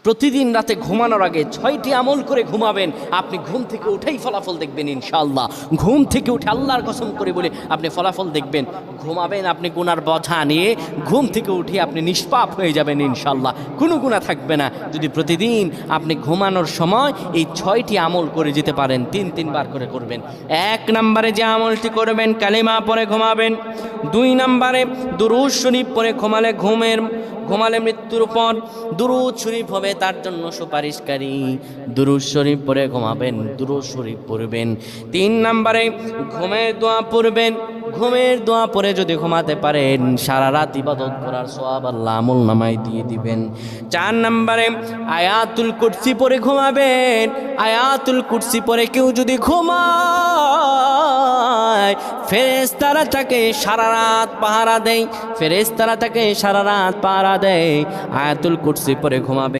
প্রতিদিন রাতে ঘুমানোর আগে 6টি আমল করে ঘুমাবেন, আপনি ঘুম থেকে উঠেই ফলাফল দেখবেন ইনশাআল্লাহ। ঘুম থেকে উঠে আল্লাহর কসম করে বলে আপনি ফলাফল দেখবেন। ঘুমাবেন আপনি গুনার বোঝা নিয়ে, ঘুম থেকে উঠে আপনি নিষ্পাপ হয়ে যাবেন ইনশাআল্লাহ, কোনো গুনাহ থাকবে না। যদি প্রতিদিন আপনি ঘুমানোর সময় এই 6টি আমল করে যেতে পারেন, 3 বার করে করবেন। 1 নম্বরে যে আমলটি করবেন, কালিমা পড়ে ঘুমাবেন। 2 নম্বরে দুরূদ শরীফ পড়ে ঘুমালে মৃত্যুর পর দুরূদ শরীফ হবে তার জন্য সুপারিশকারী। দুরূদ শরীফ পড়ে ঘুমাবেন, দুরূদ শরীফ পড়বেন। 3 নম্বরে ঘুমের দোয়া পড়বেন। ঘুমের দোয়া পড়ে যদি ঘুমাতে পারেন, সারা রাত ইবাদত করার সওয়াব আল্লাহ আমলনামায় দিয়ে দিবেন। 4 নম্বরে আয়াতুল কুরসি পড়ে ঘুমাবেন। আয়াতুল কুরসি পড়ে কেউ যদি ঘুমায়, ফেরেশতারা তাকে সারা রাত পাহারা দেয়। ফেরেশতারা তাকে সারা রাত পাহারা দেয়। আয়াতুল কুরসি পড়ে ঘুমাবে।